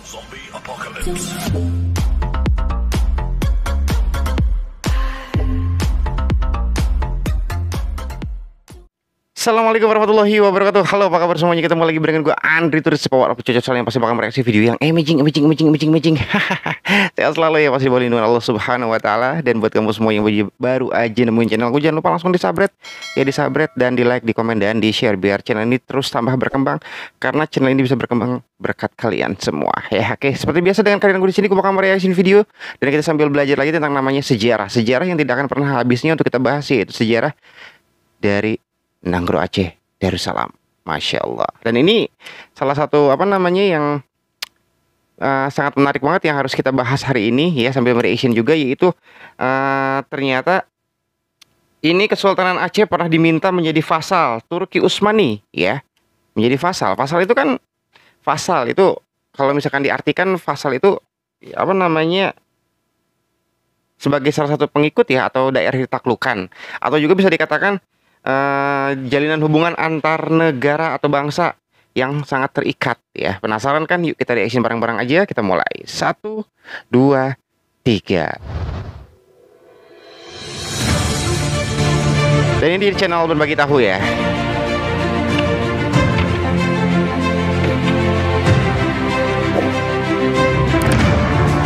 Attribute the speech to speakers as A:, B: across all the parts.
A: Zombie apocalypse.
B: Assalamualaikum warahmatullahi wabarakatuh. Halo, apa kabar semuanya? Ketemu lagi dengan gue Andri Turis, power up cocok yang pasti bakal mereaksi video yang amazing. Sehat selalu ya, pasti boleh lindungan Allah Subhanahu wa taala. Dan buat kamu semua yang baru aja nemuin channel gue, jangan lupa langsung disabret dan di like, di komen dan di share biar channel ini terus tambah berkembang, karena channel ini bisa berkembang berkat kalian semua. Ya, oke. Seperti biasa dengan kalian gue di sini, gue bakal mereaksi video dan kita sambil belajar lagi tentang namanya sejarah yang tidak akan pernah habisnya untuk kita bahas, yaitu sejarah dari Nanggro Aceh Darussalam. Masya Allah. Dan ini salah satu yang sangat menarik banget yang harus kita bahas hari ini ya, sambil mereaction juga, yaitu ternyata ini Kesultanan Aceh pernah diminta menjadi vasal Turki Utsmani ya. Menjadi vasal. Vasal itu kalau misalkan diartikan vasal itu sebagai salah satu pengikut ya, atau daerah ditaklukan, atau juga bisa dikatakan jalinan hubungan antar negara atau bangsa yang sangat terikat ya. Penasaran kan? Yuk kita reaction bareng-bareng aja. Kita mulai. 1, 2, 3. Dan ini di channel Berbagi Tahu ya.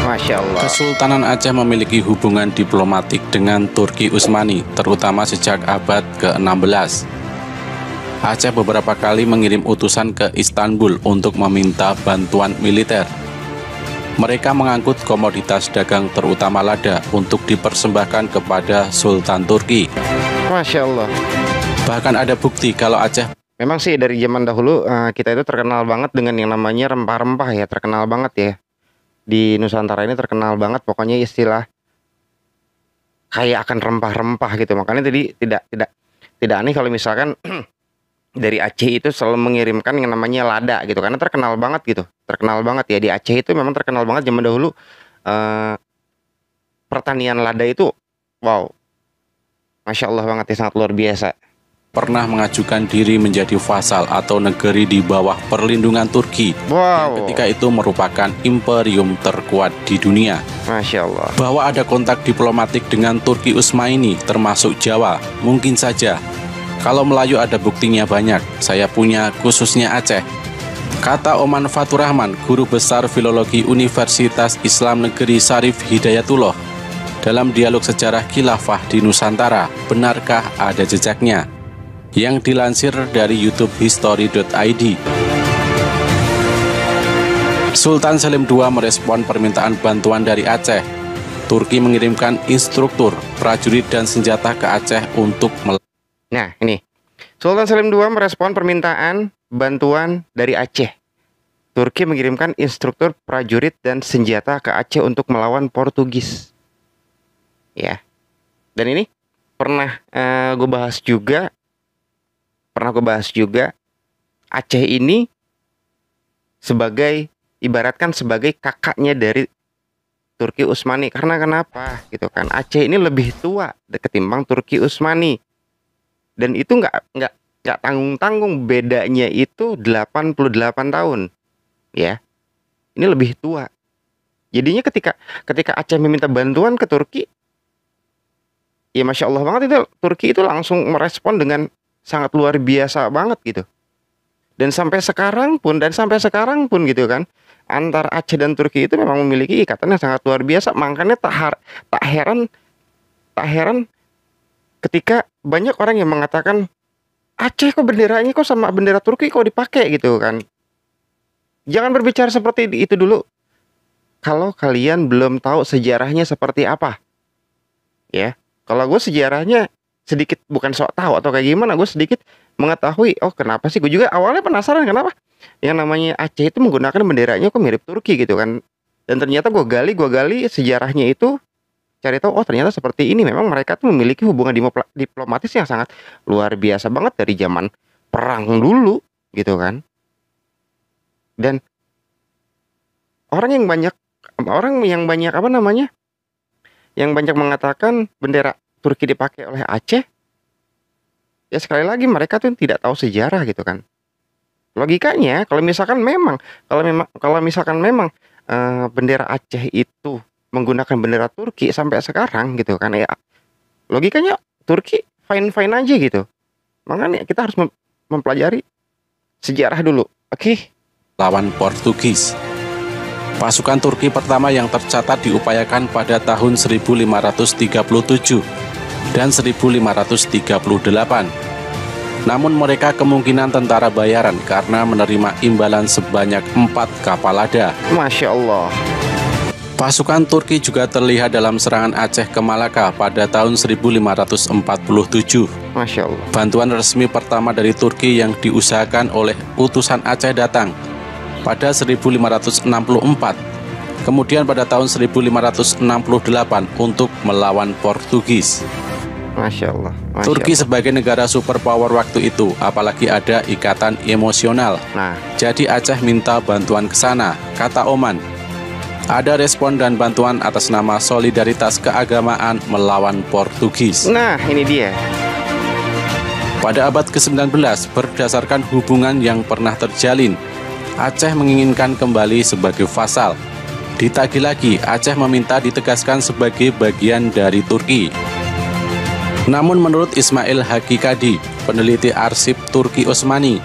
B: Masya Allah.
C: Kesultanan Aceh memiliki hubungan diplomatik dengan Turki Utsmani, terutama sejak abad ke-16. Aceh beberapa kali mengirim utusan ke Istanbul untuk meminta bantuan militer. Mereka mengangkut komoditas dagang terutama lada untuk dipersembahkan kepada Sultan Turki.
B: Masya Allah.
C: Bahkan ada bukti kalau Aceh
B: memang sih dari zaman dahulu kita itu terkenal banget dengan yang namanya rempah-rempah ya, terkenal banget ya. Di Nusantara ini terkenal banget pokoknya istilah kayak akan rempah-rempah gitu. Makanya tadi tidak aneh kalau misalkan dari Aceh itu selalu mengirimkan yang namanya lada gitu, karena terkenal banget gitu. Terkenal banget ya, di Aceh itu memang terkenal banget zaman dahulu pertanian lada itu wow. Masya Allah banget ya, sangat luar biasa.
C: pernah mengajukan diri menjadi vasal atau negeri di bawah perlindungan Turki.
B: Wow.
C: Yang ketika itu merupakan imperium terkuat di dunia.
B: Masya Allah.
C: Bahwa ada kontak diplomatik dengan Turki Utsmani termasuk Jawa, mungkin saja. Kalau Melayu ada buktinya banyak, saya punya khususnya Aceh. Kata Oman Faturrahman, guru besar filologi Universitas Islam Negeri Syarif Hidayatullah, dalam dialog sejarah khilafah di Nusantara, benarkah ada jejaknya? Yang dilansir dari YouTube history.id. Sultan Selim II merespon permintaan bantuan dari Aceh. Turki mengirimkan instruktur, prajurit dan senjata ke Aceh untuk
B: Nah, ini. Sultan Selim II merespon permintaan bantuan dari Aceh. Turki mengirimkan instruktur, prajurit dan senjata ke Aceh untuk melawan Portugis. Ya. Dan ini pernah gue bahas juga. Aceh ini ibaratkan sebagai kakaknya dari Turki Utsmani. Karena kenapa gitu kan? Aceh ini lebih tua ketimbang Turki Utsmani. Dan itu nggak tanggung-tanggung, bedanya itu 88 tahun. Ya. Ini lebih tua. Jadinya ketika Aceh meminta bantuan ke Turki, ya Masya Allah banget, itu Turki itu langsung merespon dengan sangat luar biasa banget gitu. Dan sampai sekarang pun gitu kan, antara Aceh dan Turki itu memang memiliki ikatan yang sangat luar biasa. Makanya tak heran ketika banyak orang yang mengatakan Aceh kok benderanya kok sama bendera Turki kok dipakai gitu kan. Jangan berbicara seperti itu dulu kalau kalian belum tahu sejarahnya seperti apa. Ya, kalau gue sejarahnya sedikit, bukan sok tahu atau kayak gimana, gue sedikit mengetahui. Oh, kenapa sih? Gue juga awalnya penasaran kenapa yang namanya Aceh itu menggunakan benderanya kok mirip Turki gitu kan. Dan ternyata gue gali sejarahnya itu, cari tahu, oh ternyata seperti ini. Memang mereka tuh memiliki hubungan diplomatis yang sangat luar biasa banget dari zaman perang dulu gitu kan. Dan orang yang banyak mengatakan bendera Turki dipakai oleh Aceh, ya sekali lagi mereka tuh tidak tahu sejarah gitu kan. Logikanya kalau misalkan memang bendera Aceh itu menggunakan bendera Turki sampai sekarang gitu kan ya, logikanya Turki fine-fine aja gitu. Makanya kita harus mempelajari sejarah dulu. Oke.
C: lawan Portugis. Pasukan Turki pertama yang tercatat diupayakan pada tahun 1537 dan 1538. Namun mereka kemungkinan tentara bayaran karena menerima imbalan sebanyak 4 kapal lada.
B: Masya Allah.
C: Pasukan Turki juga terlihat dalam serangan Aceh ke Malaka pada tahun 1547.
B: Masya Allah.
C: Bantuan resmi pertama dari Turki yang diusahakan oleh utusan Aceh datang pada 1564. Kemudian pada tahun 1568 untuk melawan Portugis.
B: Masya Allah. Masya
C: Turki
B: Allah.
C: sebagai negara superpower waktu itu, apalagi ada ikatan emosional.
B: Nah,
C: Jadi Aceh minta bantuan ke sana, kata Oman. Ada respon dan bantuan atas nama solidaritas keagamaan melawan Portugis.
B: nah ini dia.
C: Pada abad ke-19, berdasarkan hubungan yang pernah terjalin, Aceh menginginkan kembali sebagai vasal. Ditagih lagi, Aceh meminta ditegaskan sebagai bagian dari Turki. Namun menurut Ismail Hakikadi, peneliti arsip Turki Utsmani,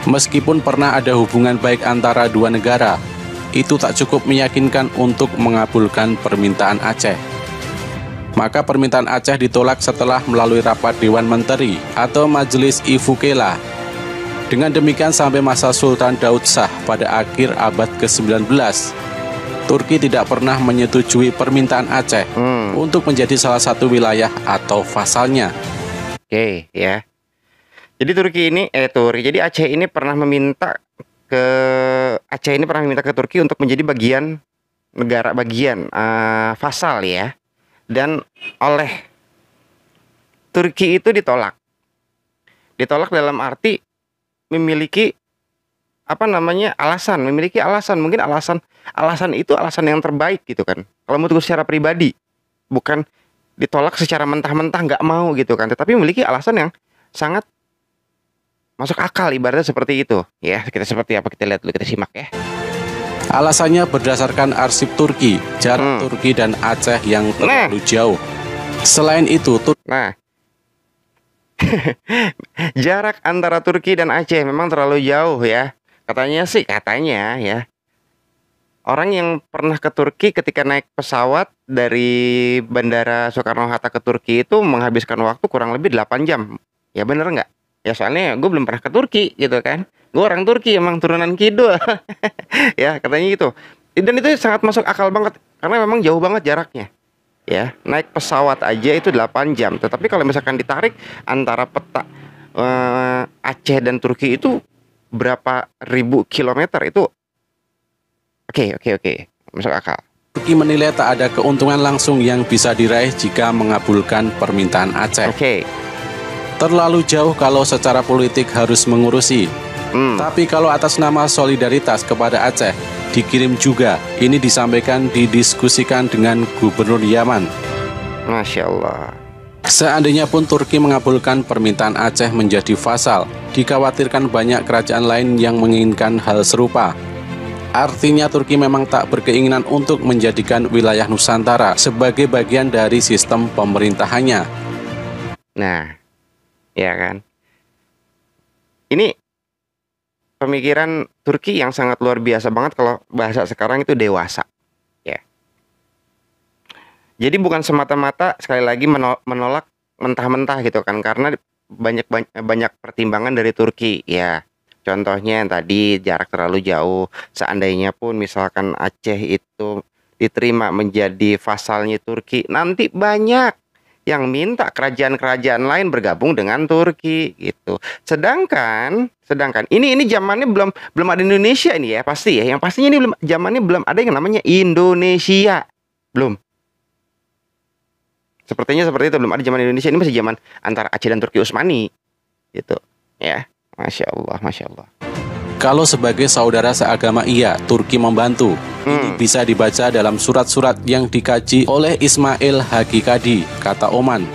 C: meskipun pernah ada hubungan baik antara dua negara, itu tak cukup meyakinkan untuk mengabulkan permintaan Aceh. Maka permintaan Aceh ditolak setelah melalui rapat Dewan Menteri atau Majelis Ifukela. Dengan demikian sampai masa Sultan Daud Shah pada akhir abad ke-19, Turki tidak pernah menyetujui permintaan Aceh untuk menjadi salah satu wilayah atau vasalnya.
B: Oke, ya. Jadi jadi Aceh ini pernah meminta ke Turki untuk menjadi negara bagian vasal ya. Dan oleh Turki itu ditolak. Ditolak dalam arti memiliki alasan, mungkin alasan itu alasan yang terbaik gitu kan. Kalau menurutku secara pribadi, bukan ditolak secara mentah-mentah nggak mau gitu kan, tetapi memiliki alasan yang sangat masuk akal, ibaratnya seperti itu. Ya, seperti apa kita lihat dulu, kita simak ya.
C: Alasannya berdasarkan arsip Turki, jarak Turki dan Aceh yang terlalu jauh. Selain itu,
B: Nah, jarak antara Turki dan Aceh memang terlalu jauh ya. Katanya ya. Orang yang pernah ke Turki ketika naik pesawat dari Bandara Soekarno-Hatta ke Turki itu menghabiskan waktu kurang lebih 8 jam. Ya bener nggak? Ya soalnya gue belum pernah ke Turki gitu kan. Gue orang Turki, emang turunan kidul. Ya katanya gitu. Dan itu sangat masuk akal banget, karena memang jauh banget jaraknya. Ya, naik pesawat aja itu 8 jam. Tetapi kalau misalkan ditarik antara peta Aceh dan Turki itu berapa ribu kilometer, itu oke. Masuk akal.
C: Turki menilai tak ada keuntungan langsung yang bisa diraih jika mengabulkan permintaan Aceh.
B: Oke.
C: Terlalu jauh kalau secara politik harus mengurusi. Tapi kalau atas nama solidaritas kepada Aceh, dikirim juga. Ini disampaikan, didiskusikan dengan Gubernur Yaman.
B: Masya Allah.
C: Seandainya pun Turki mengabulkan permintaan Aceh menjadi vasal, dikhawatirkan banyak kerajaan lain yang menginginkan hal serupa. Artinya Turki memang tak berkeinginan untuk menjadikan wilayah Nusantara sebagai bagian dari sistem pemerintahannya.
B: Nah, ya kan. Ini pemikiran Turki yang sangat luar biasa banget, kalau bahasa sekarang itu dewasa. Ya. Jadi bukan semata-mata sekali lagi menolak mentah-mentah gitu kan, karena banyak pertimbangan dari Turki ya. Contohnya yang tadi, jarak terlalu jauh. Seandainya pun misalkan Aceh itu diterima menjadi vasalnya Turki, nanti banyak yang minta kerajaan-kerajaan lain bergabung dengan Turki gitu. Sedangkan ini zamannya belum ada Indonesia ini ya, pasti ya. Yang pastinya ini zamannya belum ada yang namanya Indonesia. Belum. Sepertinya seperti itu, belum ada zaman Indonesia. Ini masih zaman antara Aceh dan Turki Utsmani gitu. Ya. Masya Allah, Masya Allah.
C: Kalau sebagai saudara seagama iya, Turki membantu. Ini bisa dibaca dalam surat-surat yang dikaji oleh Ismail Hakikadi, kata Oman.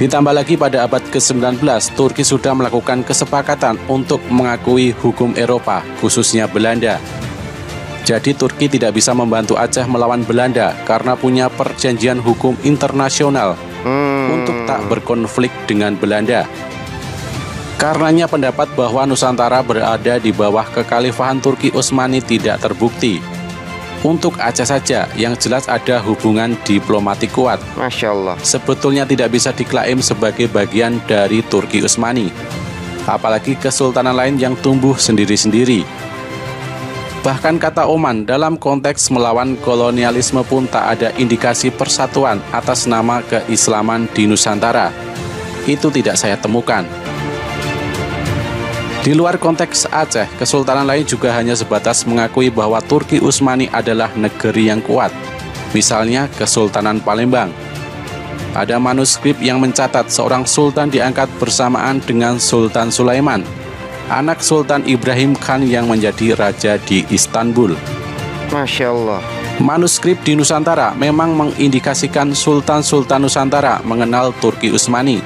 C: Ditambah lagi pada abad ke-19, Turki sudah melakukan kesepakatan untuk mengakui hukum Eropa, khususnya Belanda. Jadi Turki tidak bisa membantu Aceh melawan Belanda karena punya perjanjian hukum internasional untuk tak berkonflik dengan Belanda. Karenanya pendapat bahwa Nusantara berada di bawah kekhalifahan Turki Utsmani tidak terbukti. Untuk Aceh saja, yang jelas ada hubungan diplomatik kuat.
B: Masya Allah.
C: Sebetulnya tidak bisa diklaim sebagai bagian dari Turki Utsmani. Apalagi kesultanan lain yang tumbuh sendiri-sendiri. Bahkan kata Oman, dalam konteks melawan kolonialisme pun tak ada indikasi persatuan atas nama keislaman di Nusantara. Itu tidak saya temukan. Di luar konteks Aceh, kesultanan lain juga hanya sebatas mengakui bahwa Turki Utsmani adalah negeri yang kuat. Misalnya Kesultanan Palembang. Ada manuskrip yang mencatat seorang sultan diangkat bersamaan dengan Sultan Sulaiman, anak Sultan Ibrahim Khan yang menjadi raja di Istanbul.
B: Masya Allah.
C: Manuskrip di Nusantara memang mengindikasikan Sultan-Sultan Nusantara mengenal Turki Utsmani,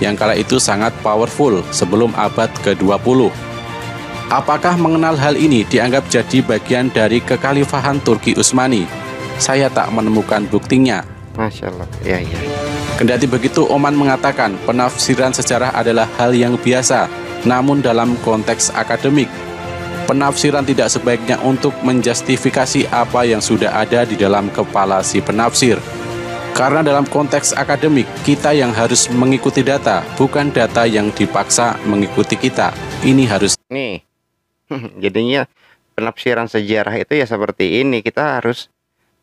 C: yang kala itu sangat powerful sebelum abad ke-20. Apakah mengenal hal ini dianggap jadi bagian dari kekhalifahan Turki Utsmani? Saya tak menemukan buktinya.
B: Masya Allah. Ya.
C: Kendati begitu, Oman mengatakan penafsiran sejarah adalah hal yang biasa, namun dalam konteks akademik. Penafsiran tidak sebaiknya untuk menjustifikasi apa yang sudah ada di dalam kepala si penafsir. Karena dalam konteks akademik, kita yang harus mengikuti data, bukan data yang dipaksa mengikuti kita. Ini harus...
B: Nih, jadinya penafsiran sejarah itu ya seperti ini. Kita harus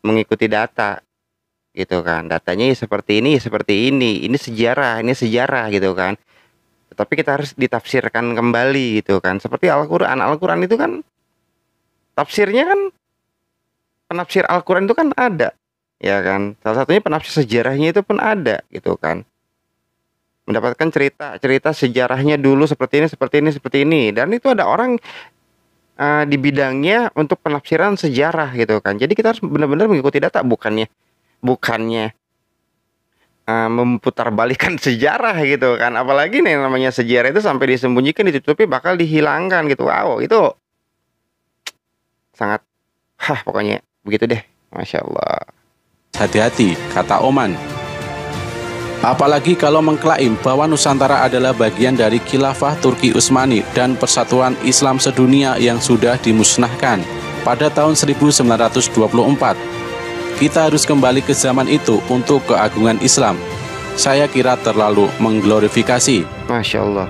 B: mengikuti data, gitu kan. Datanya ya seperti ini, ya seperti ini. Ini sejarah gitu kan. Tapi kita harus ditafsirkan kembali gitu kan. Seperti Al-Quran. Al-Quran itu kan, tafsirnya kan, penafsir Al-Quran itu kan ada. Ya kan, salah satunya penafsir sejarahnya itu pun ada gitu kan, mendapatkan cerita sejarahnya dulu seperti ini, dan itu ada orang di bidangnya untuk penafsiran sejarah gitu kan. Jadi kita harus benar-benar mengikuti data, bukannya memutarbalikan sejarah gitu kan. Apalagi nih namanya sejarah itu sampai disembunyikan, ditutupi, bakal dihilangkan gitu. Wow, itu sangat pokoknya begitu deh. Masya Allah.
C: Hati-hati, kata Oman. Apalagi kalau mengklaim bahwa Nusantara adalah bagian dari khilafah Turki Utsmani dan persatuan Islam sedunia yang sudah dimusnahkan pada tahun 1924. Kita harus kembali ke zaman itu untuk keagungan Islam. Saya kira terlalu mengglorifikasi.
B: Masya Allah.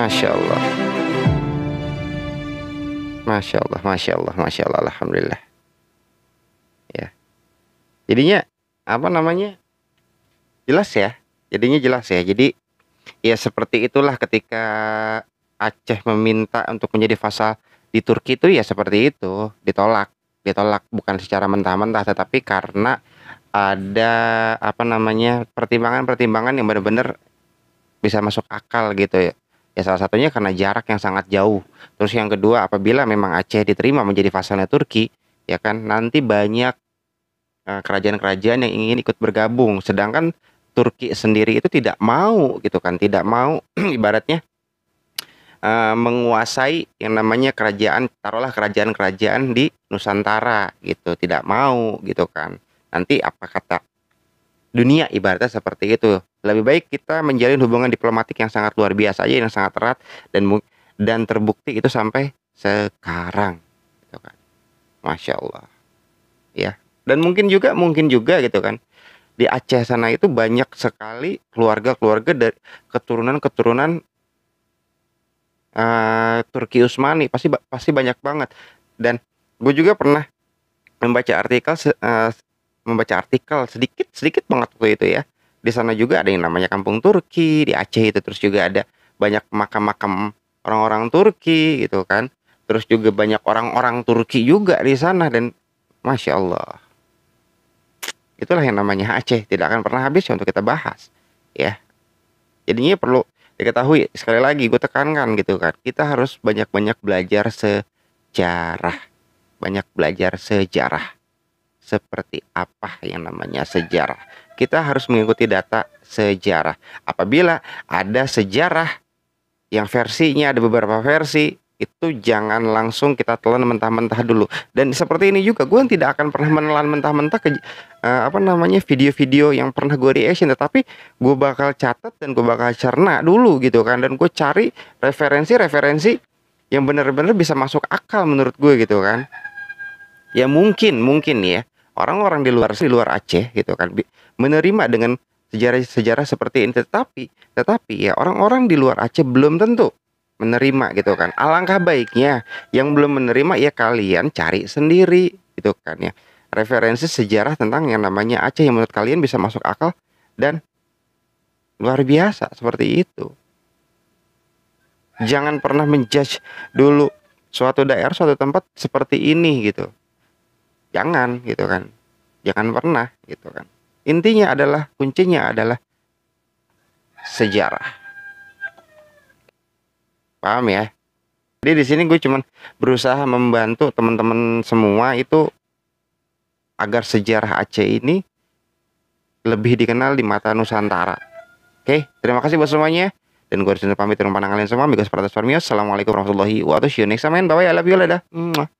B: Masya Allah. Masya Allah, Masya Allah, Masya Allah, Alhamdulillah. Ya. Jadinya, apa namanya? Jelas ya. Jadinya jelas ya. Jadi, ya seperti itulah ketika Aceh meminta untuk menjadi vassal di Turki itu ya seperti itu. Ditolak. Bukan secara mentah-mentah, tetapi karena ada, apa namanya, pertimbangan-pertimbangan yang benar-benar bisa masuk akal gitu ya. Ya salah satunya karena jarak yang sangat jauh. Terus yang kedua, apabila memang Aceh diterima menjadi vasalnya Turki, ya kan, nanti banyak kerajaan-kerajaan yang ingin ikut bergabung. Sedangkan Turki sendiri itu tidak mau gitu kan, tidak mau ibaratnya menguasai yang namanya kerajaan, taruhlah kerajaan-kerajaan di Nusantara gitu, tidak mau gitu kan. Nanti apa kata dunia, ibaratnya seperti itu. Lebih baik kita menjalin hubungan diplomatik yang sangat luar biasa aja, yang sangat erat dan terbukti itu sampai sekarang gitu kan. Masya Allah. Ya. Dan mungkin juga gitu kan, di Aceh sana itu banyak sekali keluarga-keluarga dari keturunan Turki Utsmani, pasti banyak banget. Dan gue juga pernah membaca artikel sedikit banget waktu itu ya. Di sana juga ada yang namanya Kampung Turki di Aceh itu, terus juga ada banyak makam-makam orang-orang Turki gitu kan. Terus juga banyak orang-orang Turki juga di sana, dan Masya Allah. Itulah yang namanya Aceh, tidak akan pernah habis untuk kita bahas ya. Jadinya perlu Diketahui, sekali lagi gue tekankan gitu kan, kita harus banyak-banyak belajar sejarah. Banyak belajar sejarah. Seperti apa yang namanya sejarah. Kita harus mengikuti data sejarah. Apabila ada sejarah yang versinya ada beberapa versi, itu jangan langsung kita telan mentah-mentah dulu. Dan seperti ini juga, gue tidak akan pernah menelan mentah-mentah video-video yang pernah gue reaction, tetapi gue bakal catat dan gue bakal cerna dulu gitu kan, dan gue cari referensi-referensi yang benar-benar bisa masuk akal menurut gue gitu kan. Ya mungkin ya orang-orang di luar Aceh gitu kan menerima dengan sejarah-sejarah seperti ini, tetapi ya orang-orang di luar Aceh belum tentu menerima gitu kan. Alangkah baiknya yang belum menerima ya kalian cari sendiri gitu kan ya, referensi sejarah tentang yang namanya Aceh yang menurut kalian bisa masuk akal dan luar biasa seperti itu. Jangan pernah menjudge dulu suatu daerah, suatu tempat seperti ini gitu. Jangan gitu kan. Jangan pernah gitu kan. Intinya adalah, kuncinya adalah sejarah. Paham ya? Jadi di sini gue cuman berusaha membantu teman-teman semua itu agar sejarah Aceh ini lebih dikenal di mata Nusantara. Oke, terima kasih buat semuanya. Dan gue harus pamit dengan pandangan kalian semua. Assalamualaikum warahmatullahi wabarakatuh. See you next time, man. Bye-bye. I love you. Dadah.